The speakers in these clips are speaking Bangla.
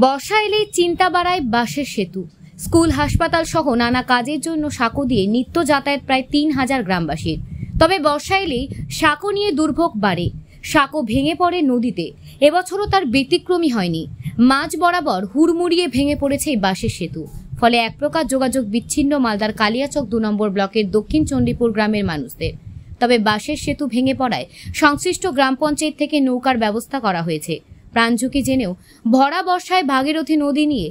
বর্ষা এলেই চিন্তা বাড়ায় বাঁশের সেতু। স্কুল, হাসপাতাল সহ নানা কাজের জন্য সাঁকো দিয়ে নিত্য যাতায়াত প্রায় ৩,০০০ গ্রামবাসীর। তবে বর্ষা এলেই সাঁকো নিয়ে দুর্ভোগ বাড়ে। সাঁকো ভেঙে পড়ে নদীতে। এবছরও তার ব্যতিক্রমী হয়নি। মাঝ বরাবর হুড়মুড়িয়ে ভেঙে পড়েছে এই বাঁশের সেতু। ফলে এক প্রকার যোগাযোগ বিচ্ছিন্ন মালদার কালিয়াচক ২ নম্বর ব্লকের দক্ষিণ চণ্ডীপুর গ্রামের মানুষদের। তবে বাঁশের সেতু ভেঙে পড়ায় সংশ্লিষ্ট গ্রাম পঞ্চায়েত থেকে নৌকার ব্যবস্থা করা হয়েছে। প্রাণঝুঁকি জেনেও ভরা বর্ষায় ভাগীরথী নদী নিয়ে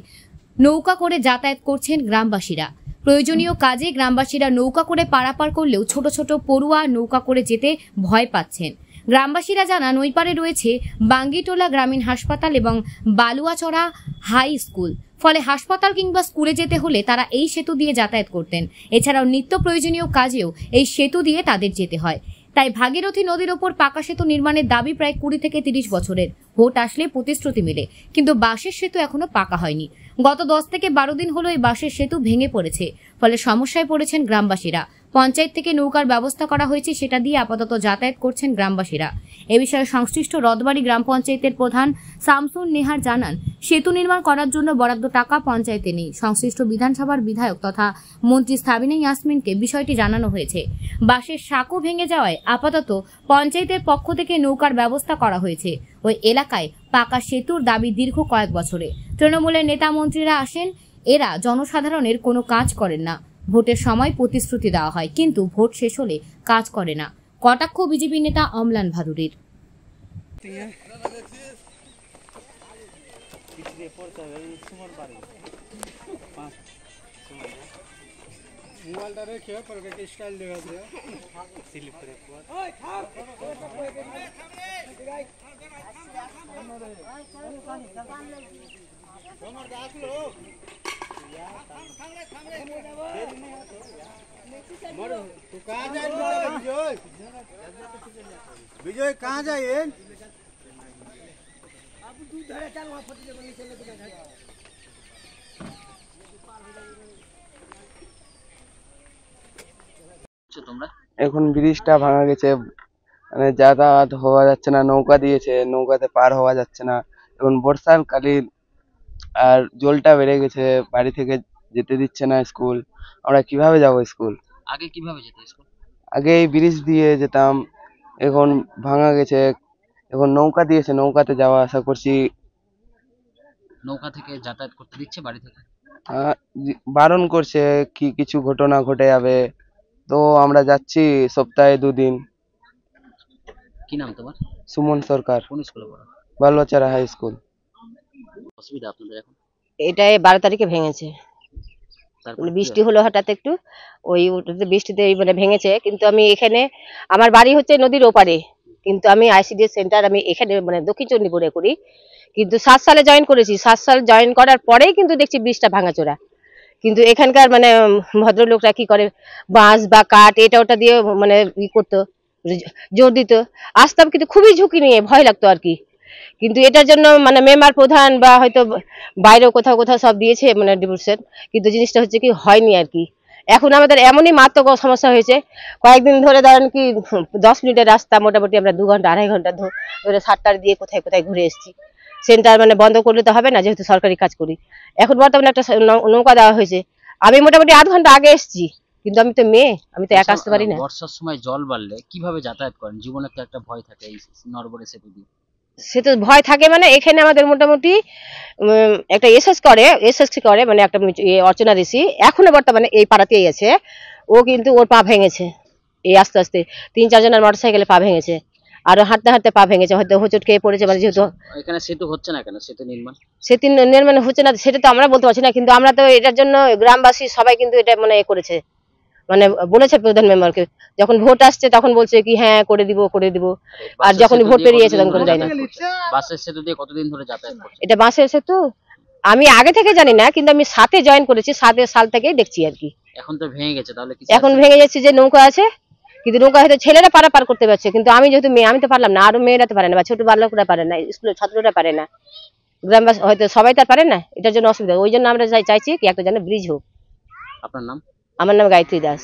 নৌকা করে যাতায়াত করছেন গ্রামবাসীরা। প্রয়োজনীয় কাজে গ্রামবাসীরা নৌকা করে পারাপার করলেও ছোট ছোট পড়ুয়া নৌকা করে যেতে ভয় পাচ্ছেন। গ্রামবাসীরা জানান, ওই পারে রয়েছে বাঙ্গিটোলা গ্রামীণ হাসপাতাল এবং বালুয়াচড়া হাই স্কুল। ফলে হাসপাতাল কিংবা স্কুলে যেতে হলে তারা এই সেতু দিয়ে যাতায়াত করতেন। এছাড়াও নিত্য প্রয়োজনীয় কাজেও এই সেতু দিয়ে তাদের যেতে হয়। তাই ভাগীরথী নদীর ওপর পাকা সেতু নির্মাণের দাবি প্রায় ২০ থেকে ৩০ বছরের। ভোট আসলে প্রতিশ্রুতি মেলে, কিন্তু বাঁশের সেতু এখনো পাকা হয়নি। গত ১০ থেকে ১২ দিন হলো এই বাঁশের সেতু ভেঙে পড়েছে। ফলে সমস্যায় পড়েছেন গ্রামবাসীরা। পঞ্চায়েত থেকে নৌকার ব্যবস্থা করা হয়েছে, সেটা দিয়ে আপাতত যাতায়াত করছেন গ্রামবাসীরা। এ বিষয়ে সংশ্লিষ্ট রথবাড়ি গ্রাম পঞ্চায়েতের প্রধান শামসুন নেহার জানান, সেতু নির্মাণ করার জন্য বরাদ্দ টাকা পঞ্চায়েতে নেই। সংশ্লিষ্ট বিধানসভার বিধায়ক তথা মন্ত্রী সাবিনা ইয়াসমিনকে বিষয়টি জানানো হয়েছে। বাঁশের সাঁকো ভেঙে যাওয়ায় আপাতত পঞ্চায়েতের পক্ষ থেকে নৌকার ব্যবস্থা করা হয়েছে। ওই এলাকায় পাকা সেতুর দাবি দীর্ঘ কয়েক বছরে। তৃণমূলের নেতা মন্ত্রীরা আসেন, এরা জনসাধারণের কোনো কাজ করেন না। ভোটের সময় প্রতিশ্রুতি দেওয়া হয়, কিন্তু ভোট শেষ হলে কাজ করে না। কটাক্ষ বিজেপি নেতা অম্লান ভাদুরীর। तू कहाँ जाए विजय कहाँ जाए এখন ব্রিজটা ভাঙা গেছে, মানে যাতায়াত হওয়া যাচ্ছে না। নৌকা দিয়েছে, নৌকাতে পার হওয়া যাচ্ছে না। এখন বর্ষার কালীন আর জলটা বেড়ে গেছে, বাড়ি থেকে যেতে দিচ্ছে না স্কুল। আমরা কিভাবে যাব স্কুল? আগে কিভাবে যেতে স্কুল? আগে এই ব্রিজ দিয়ে যেতাম, এখন ভাঙা গেছে। এখন নৌকা দিয়েছে, নৌকাতে যাওয়া আসা করছি। নৌকা থেকে যাতায়াত করতে দিচ্ছে বাড়ি থেকে? বারণ করছে, কি কিছু ঘটনা ঘটে যাবে। তো আমরা যাচ্ছি সপ্তাহে 2 দিন। কি নাম তোমার? সুমন সরকার। কোন স্কুলে পড়ো? বালুয়াচড়া হাই স্কুল। অসুবিধা আপনাদের এখন? এটা 12 তারিখে ভেঙেছে। বৃষ্টি হলো হঠাৎ একটু, ওই বৃষ্টিতে মানে ভেঙেছে। কিন্তু আমি এখানে, আমার বাড়ি হচ্ছে নদীর ওপারে, কিন্তু আমি আইসিডিএস সেন্টার আমি এখানে মানে দক্ষিণ চণ্ডীপুরে করি। কিন্তু 7 সালে জয়েন করেছি। 7 সাল জয়েন করার পরেই কিন্তু দেখছি ব্রিজটা ভাঙাচোরা। কিন্তু এখানকার মানে ভদ্রলোকরা কি করে, বাঁশ বা কাঠ এটা ওটা দিয়ে মানে ই করতো, জোর দিত। আসতাম কিন্তু খুবই ঝুঁকি নিয়ে, ভয় লাগতো আর কি। কিন্তু এটার জন্য মানে মেম্বার প্রধান বা হয়তো বাইরেও কোথাও কোথাও সব দিয়েছে মানে ডিভোর্সের, কিন্তু জিনিসটা হচ্ছে কি হয়নি আর কি। এখন আমাদের এমনই মারাত্মক সমস্যা হয়েছে, কয়েকদিন ধরে ধরেন কি 10 মিনিটের রাস্তা মোটামুটি আমরা 2 ঘন্টা 2.5 ঘন্টা ধরে সাতটার দিয়ে কোথায় কোথায় ঘুরে এসেছি। সেন্টার মানে বন্ধ করলে তো হবে না, যেহেতু সরকারি কাজ করি। এখন বর্তমানে একটা নৌকা দেওয়া হয়েছে, আমি মোটামুটি আধ ঘন্টা আগে এসেছি, কিন্তু আমি তো মেয়ে, আমি তো একা আসতে পারি না। বর্ষার সময় জল বাড়লে কিভাবে যাতায়াত করেন? জীবনের তো একটা ভয় থাকে এই নরবরে সেতু দিয়ে। সে তো ভয় থাকে, মানে এখানে আমাদের মোটামুটি একটা এসএসসি করে মানে একটা অর্চনা ঋষি এখনো বর্তমানে এই পাড়াতেই আছে। ও কিন্তু ওর পা ভেঙেছে এই আস্তে আস্তে, 3-4 জনের মোটরসাইকেলে পা ভেঙেছে, আর হাঁটতে হাঁটতে পা ভেঙেছে, হয়তো হোঁচট খেয়ে পড়েছে। মানে যেহেতু এখানে সেতু হচ্ছে না কেন, সেতু নির্মাণ হচ্ছে না, সেটা তো আমরা বলতে পারছি না। কিন্তু আমরা তো এটার জন্য গ্রামবাসী সবাই কিন্তু এটা মানে করেছে, মানে বলেছে প্রধান মেম্বারকে। যখন ভোট আসছে তখন বলছে কি হ্যাঁ করে দিব করে দিব, আর যখন ভোট পেরিয়েছে তখন করে দেয় না। বাসের সেতু দিয়ে কতদিন ধরে যাতায়াত করছে? এটা বাসের সেতু আমি আগে থেকে জানি না, কিন্তু আমি 7-এ জয়েন করেছি, 7 সাল থেকেই দেখছি আর কি। এখন তো ভেঙে গেছে, তাহলে এখন ভেঙে যাচ্ছে যে নৌকা আছে, কিন্তু নৌকা হয়তো ছেলেরা পারাপার করতে পারছে, কিন্তু আমি যেহেতু মেয়ে আমি তো পারলাম না, আরো মেয়েরা তো পারে না, বা ছোট বালকরা পারে না, স্কুলের ছাত্ররা পারে না, গ্রামবাসী হয়তো সবাই তো পারে না। এটার জন্য অসুবিধা, ওই জন্য আমরা চাইছি কি একটা যেন ব্রিজ হোক। আপনার নাম? আমার নাম গায়ত্রী দাস।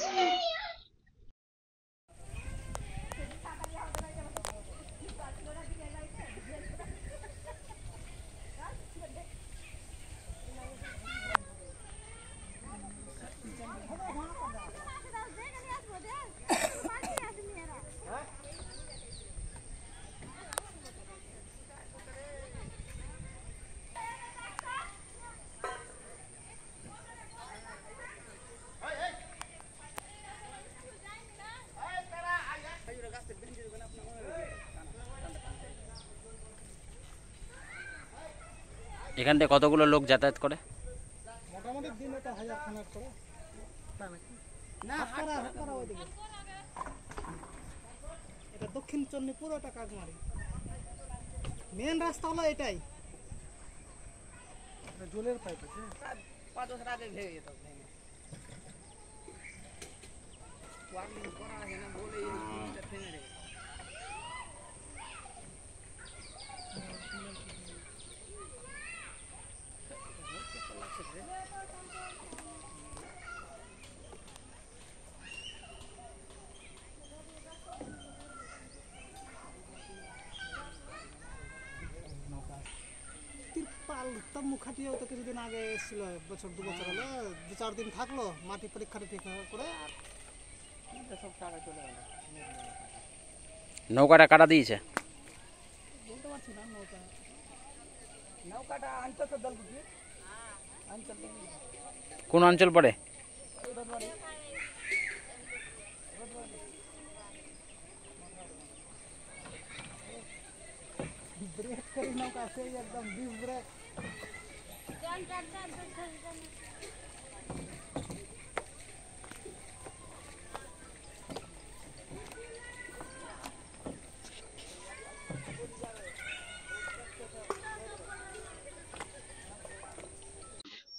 এখান থেকে কতগুলো লোক যাতায়াত করে? মোটামুটি দিন এটা 1000 খানেক করে। না হাটপাড়া ওইদিকে। এটা দক্ষিণ চন্ডী পুরোটা কাকমারি। মেন রাস্তা হলো এটাই। এটা জলের পাইপ আছে। 5 বছর আগে ভেঙে যেত। ওয়ার্নিং করা আছে না বলে এই জিনিসটা ভেঙে দেবে। তব মুখাটিও তো কিছুদিন আগে এসেছিল, বছর 2 বছর হলো, 2-4 দিন থাকলো, মাটি পরীক্ষা করে আর সব টাকা চলে গেল। নৌকাটা কাটা দিয়েছে? বলতে পারছি না। নৌকাটা আনতে দলপুটি আনতে কোন অঞ্চল পড়ে? ব্রেক করে নৌকা সেই একদম ডিপ ব্রেক।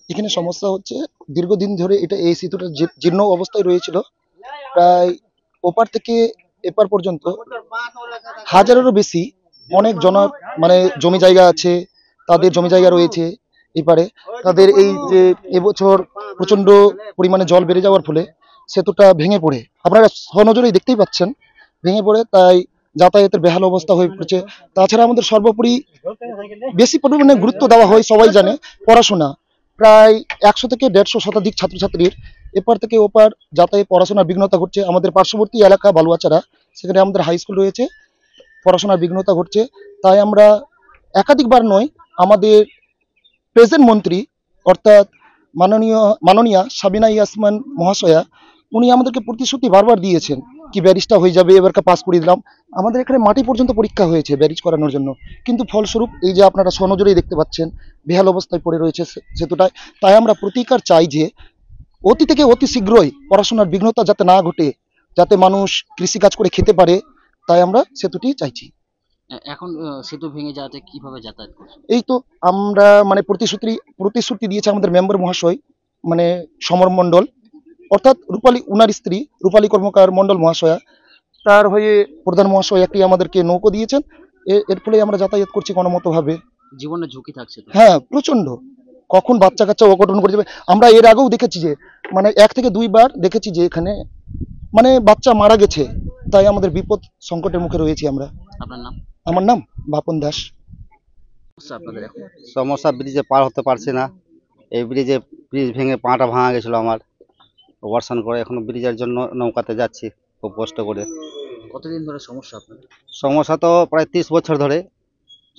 এখানে সমস্যা হচ্ছে দীর্ঘদিন ধরে এটা এই সেতুটা জীর্ণ অবস্থায় রয়েছিল। প্রায় ওপার থেকে এপার পর্যন্ত হাজারেরও বেশি অনেক মানে জমি জায়গা আছে, তাদের জমি জায়গা রয়েছে এপারে। তাদের এই যে এবছর প্রচন্ড পরিমাণে জল বেড়ে যাওয়ার ফলে সেতুটা ভেঙে পড়ে, আপনারা সনজরেই দেখতেই পাচ্ছেন, ভেঙে পড়ে তাই যাতায়াতের বেহাল অবস্থা হয়ে পড়েছে। তাছাড়া আমাদের সর্বোপরি বেশি পরিমাণে গুরুত্ব দেওয়া হয়, সবাই জানে, পড়াশোনা। প্রায় 100 থেকে 150 শতাধিক ছাত্রছাত্রীর এপার থেকে ওপার যাতায়াত পড়াশোনার বিঘ্নতা ঘটছে। আমাদের পার্শ্ববর্তী এলাকা বালুয়াচারা, সেখানে আমাদের হাই স্কুল রয়েছে, পড়াশোনার বিঘ্নতা ঘটছে। তাই আমরা একাধিকবার নয়, আমাদের প্রেজেন্ট মন্ত্রী অর্থাৎ মাননীয়া সাবিনা ইয়াসমিন মহাশয়া, উনি আমাদেরকে প্রতিশ্রুতি বারবার দিয়েছেন কি ব্যারিজটা হয়ে যাবে, এবারকে পাস করে দিলাম। আমাদের এখানে মাটি পর্যন্ত পরীক্ষা হয়েছে ব্যারিজ করানোর জন্য, কিন্তু ফলস্বরূপ এই যে আপনারা সনজরেই দেখতে পাচ্ছেন বেহাল অবস্থায় পড়ে রয়েছে সেতুটায়। তাই আমরা প্রতিকার চাই যে অতি থেকে অতি শীঘ্রই পড়াশোনার বিঘ্নতা যাতে না ঘটে, যাতে মানুষ কৃষিকাজ করে খেতে পারে, তাই আমরা সেতুটি চাইছি। এখন সেতু ভেঙে যাওয়াতে কিভাবে যাতায়াত করছে? এই তো আমরা মানে প্রতিশ্রুতি দিয়েছে আমাদের মেম্বার মহাশয়, মানে সমর মণ্ডল, অর্থাৎ রূপালী, উনার স্ত্রী রূপালী কর্মকার মণ্ডল মহাশয়া, তার হয়ে প্রধান মহাশয় একটি আমাদেরকে নৌকো দিয়েছেন। এর ফলে আমরা যাতায়াত করছি কোনোমতোভাবে। জীবনের ঝুঁকি থাকছে তো? হ্যাঁ, প্রচন্ড। কখন বাচ্চা কাচ্চা অঘটন করে যাবে। আমরা এর আগেও দেখেছি যে মানে 1 থেকে 2 বার দেখেছি যে এখানে মানে বাচ্চা মারা গেছে। তাই আমাদের বিপদ সংকটের মুখে রয়েছি আমরা। আপনার নাম? আমার নাম বাপন দাস। আপনাদের এখন সমস্যা, ব্রিজে পার হতে পারছি না। এই ব্রিজ ভেঙে পাটা ভাঙা গেছিল আমার, অপারেশন করে এখনো ব্রিজের জন্য নৌকাতে যাচ্ছি খুব কষ্ট করে। কতদিন ধরে সমস্যা আপনাদের? সমস্যা তো প্রায় 30 বছর ধরে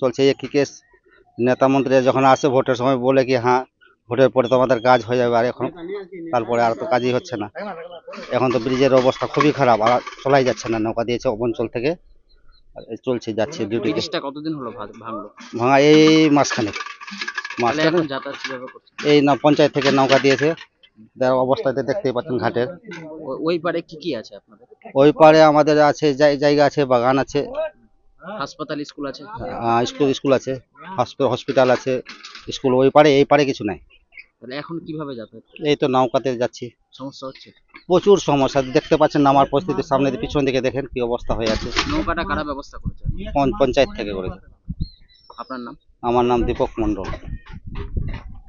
চলছে। একই কেস, নেতা মন্ত্রী যখন আসে ভোটের সময় বলে কি হ্যাঁ ভোটের পরে তোমাদের কাজ হয়ে যাবে, আর এখন তারপরে আর তো কাজই হচ্ছে না। এখন তো ব্রিজের অবস্থা খুবই খারাপ, আর চলাই যাচ্ছে না। নৌকা দিয়েছে অঞ্চল থেকে, চলছে যাচ্ছে ডিউটি। ব্রিজটা কতদিন হলো ভাঙলো? ভাঙা এই মাসখানেক। এখন যাতায়াত কিভাবে করছে? এই না পঞ্চায়েত থেকে নৌকা দিয়েছে, অবস্থাতে দেখতেই পাচ্ছেন ঘাটের। ওই পারে কি কি আছে আপনাদের? ওই পারে আমাদের আছে জায়গা আছে, বাগান আছে, হাসপাতাল, স্কুল আছে? স্কুল আছে, হসপিটাল আছে, স্কুল ওই পারে, এই পারে কিছু নাই। তাহলে এখন কিভাবে যাতায়াত? এই তো নৌকাতে যাচ্ছি। সমস্যা হচ্ছে? প্রচুর সমস্যা, দেখতে পাচ্ছেন নামার পরিস্থিতি, সামনে পিছন দিকে দেখেন কি অবস্থা হয়ে আছে। নৌকাটা কারা ব্যবস্থা করেছে? পঞ্চায়েত থেকে করেছে। আপনার নাম? আমার নাম দীপক মন্ডল।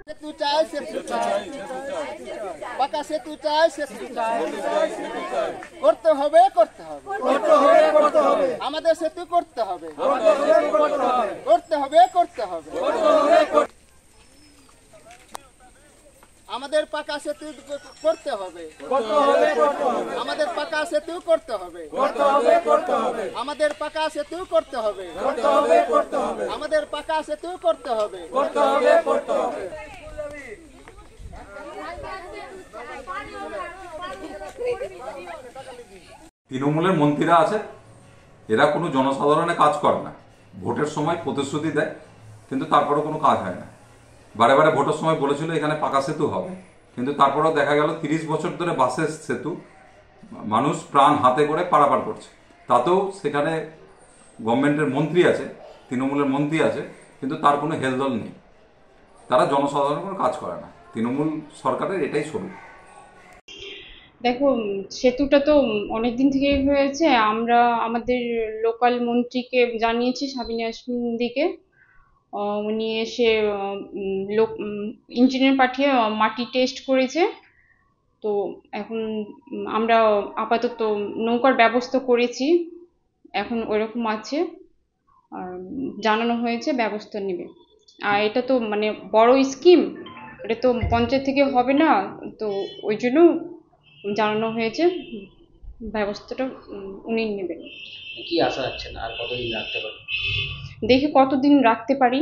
সেতু চাই, সেতু চাই, পাকা সেতু চাই, সেতু চাই, করতে হবে, করতে হবে, করতে হবে, আমাদের সেতু করতে হবে, করতে হবে, করতে হবে, আমাদের পাকা সেতু করতে হবে, আমাদের পাকা সেতু করতে হবে, আমাদের পাকা সেতু করতে হবে, আমাদের পাকা সেতু করতে হবে। তৃণমূলের মন্ত্রীরা আছে, এরা কোনো জনসাধারণের কাজ করে না। ভোটের সময় প্রতিশ্রুতি দেয়, কিন্তু তারপরে কোনো কাজ হয় না। বারে বারে ভোটের সময় বলেছিল এখানে পাকা সেতু হবে, কিন্তু তারপরেও দেখা গেল 30 বছর ধরে বাসের সেতু মানুষ প্রাণ হাতে করে পারাপার করছে। তাতেও সেখানে গভর্নমেন্টের মন্ত্রী আছে, তৃণমূলের মন্ত্রী আছে, কিন্তু তার কোনো হেলদোল নেই। তারা জনসাধারণের কোনো কাজ করে না। তৃণমূল সরকারের এটাই স্বরূপ। দেখো, সেতুটা তো অনেকদিন থেকেই হয়েছে। আমরা আমাদের লোকাল মন্ত্রীকে জানিয়েছি, সাবিনা ইয়াসমিনদিকে। উনি এসে লোক ইঞ্জিনিয়ার পাঠিয়ে মাটি টেস্ট করেছে। তো এখন আমরা আপাতত নৌকার ব্যবস্থা করেছি, এখন ওইরকম আছে, আর জানানো হয়েছে ব্যবস্থা নেবে। আর এটা তো মানে বড় স্কিম, এটা তো পঞ্চায়েত থেকে হবে না, তো ওই জন্য জানানো হয়েছে ব্যবস্থাটা উনি নেবেন। কি আশা রাখছেন আর কতদিন রাখতে পারবেন? দেখি কতদিন রাখতে পারি,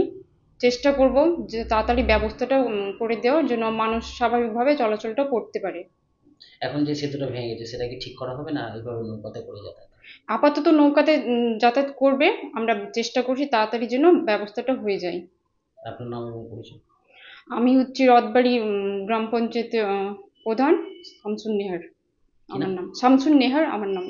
চেষ্টা করব যে তাড়াতাড়ি ব্যবস্থাটা করে দেওয়ার জন্য মানুষ স্বাভাবিকভাবে চলাচলটা করতে পারে। এখন যে সেতুটা ভেঙে গেছে সেটা কি ঠিক করা হবে না এইভাবে নৌকাতে করে যাতায়াত? আপাতত নৌকাতে যাতায়াত করবে, আমরা চেষ্টা করছি তাড়াতাড়ি যেন ব্যবস্থাটা হয়ে যায়। আপনার নাম এবং পরিচয়? আমি হচ্ছি রথবাড়ি গ্রাম পঞ্চায়েত প্রধান শামসুন নেহার আমার নাম। শামসুন নেহার আমার নাম।